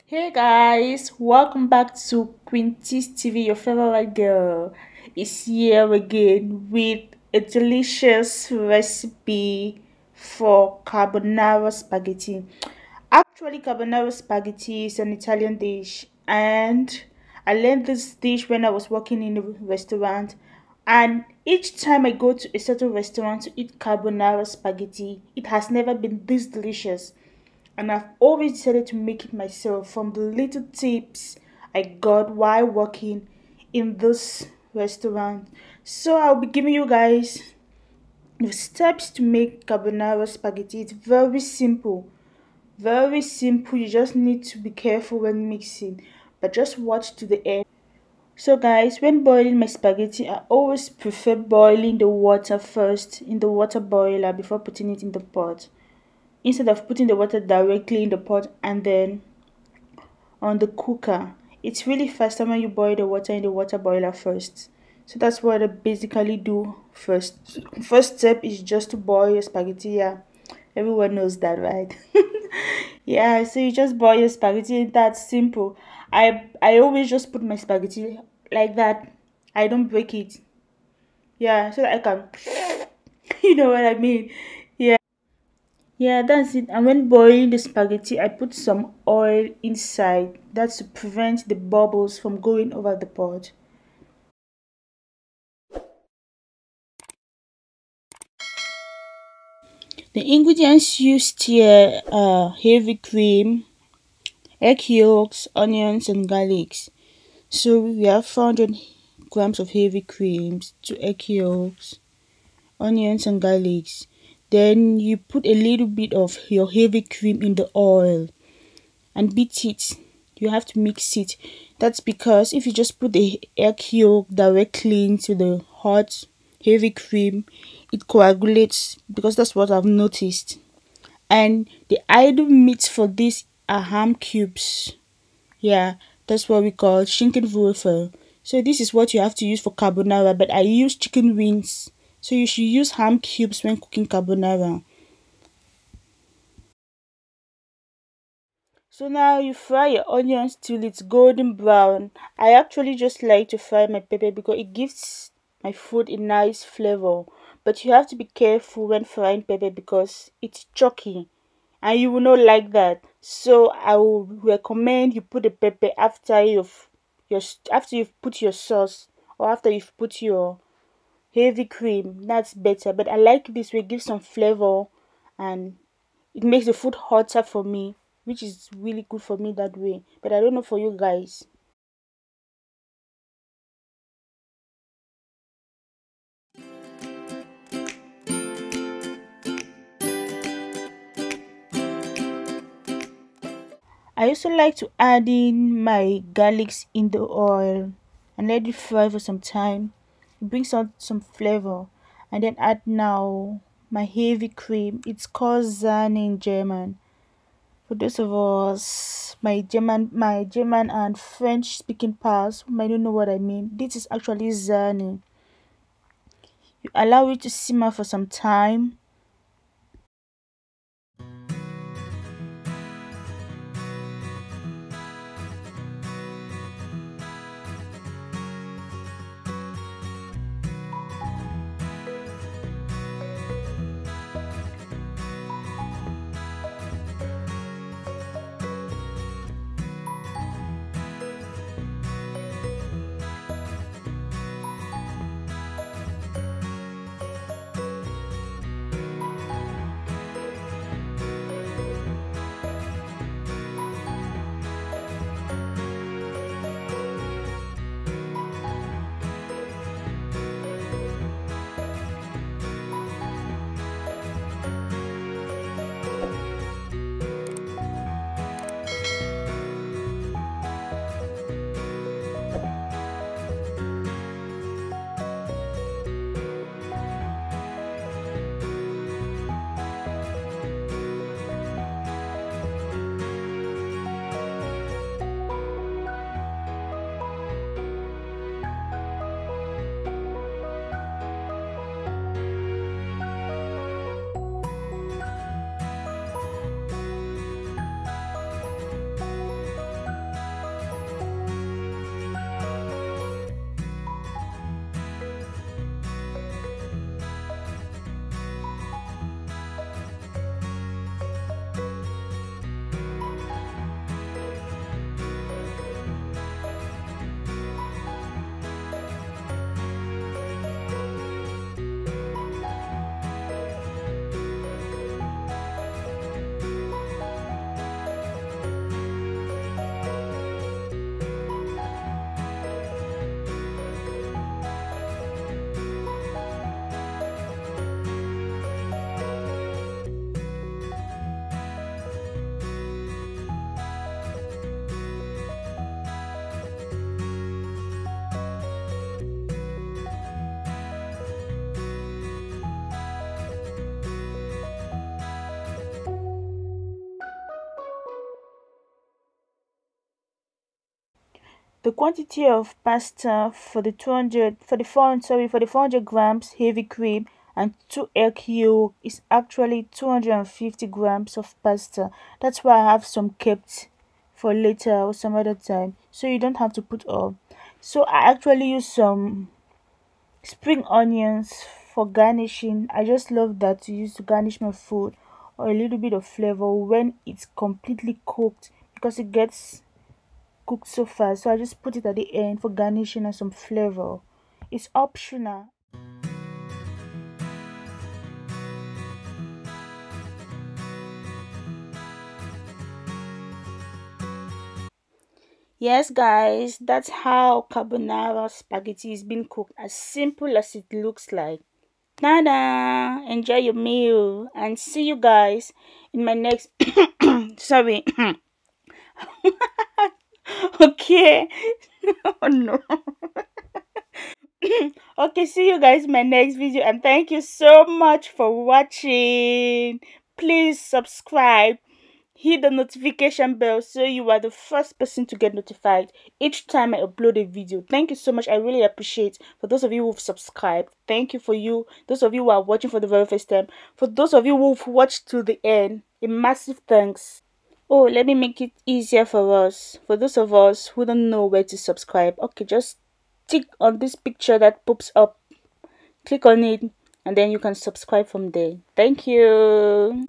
Hey guys, welcome back to Quinty's TV. Your favorite girl is here again with a delicious recipe for carbonara spaghetti. Actually, carbonara spaghetti is an Italian dish, and I learned this dish when I was working in a restaurant. And each time I go to a certain restaurant to eat carbonara spaghetti, it has never been this delicious, and I've always decided to make it myself from the little tips I got while working in this restaurant. So I'll be giving you guys the steps to make carbonara spaghetti. It's very simple. Very simple. You just need to be careful when mixing, but just watch to the end. So guys, when boiling my spaghetti, I always prefer boiling the water first in the water boiler before putting it in the pot, instead of putting the water directly in the pot and then on the cooker. It's really faster when you boil the water in the water boiler first. So that's what I basically do first. First step is just to boil your spaghetti. Yeah, everyone knows that, right? Yeah, so you just boil your spaghetti. That's simple. I always just put my spaghetti like that. I don't break it. Yeah, so that I can you know what I mean. Yeah. Yeah, that's it. And when boiling the spaghetti, I put some oil inside. That's to prevent the bubbles from going over the pot. The ingredients used here are heavy cream, egg yolks, onions, and garlics. So we have 400 grams of heavy creams, 2 egg yolks, onions, and garlics. Then you put a little bit of your heavy cream in the oil and beat it. You have to mix it. That's because if you just put the egg yolk directly into the hot heavy cream, it coagulates, because that's what I've noticed. And the ideal meat for this are ham cubes. Yeah, that's what we call Schinkenwürfel. So this is what you have to use for carbonara, but I use chicken wings. So you should use ham cubes when cooking carbonara. So now you fry your onions till it's golden brown. I actually just like to fry my pepper because it gives my food a nice flavor. But you have to be careful when frying pepper because it's chalky and you will not like that. So I will recommend you put the pepper after you've put your sauce, or after you've put your heavy cream. That's better. But I like this way, it gives some flavor and it makes the food hotter for me, which is really good for me that way. But I don't know for you guys. I also like to add in my garlics in the oil and let it fry for some time. It brings out some flavor. And then add now my heavy cream. It's called Sahne in German. For those of us, my German and French speaking pals who might not know what I mean, this is actually Sahne. You allow it to simmer for some time. The quantity of pasta for the 400 grams heavy cream and 2 egg yolk is actually 250 grams of pasta. That's why I have some kept for later or some other time, so you don't have to put all. So I actually use some spring onions for garnishing. I just love that to use to garnish my food, or a little bit of flavor when it's completely cooked, because it gets cooked so fast. So I just put it at the end for garnishing and some flavor. It's optional. Yes, guys, that's how carbonara spaghetti is being cooked, as simple as it looks like. Tada! Enjoy your meal and see you guys in my next. Sorry. Okay. Oh no. Okay, see you guys in my next video, and thank you so much for watching. Please subscribe, hit the notification bell so you are the first person to get notified each time I upload a video. Thank you so much. I really appreciate for those of you who've subscribed. Thank you for you. Those of you who are watching for the very first time. For those of you who've watched to the end, a massive thanks. Oh, let me make it easier for us. For those of us who don't know where to subscribe, okay, just tick on this picture that pops up. Click on it and then you can subscribe from there. Thank you.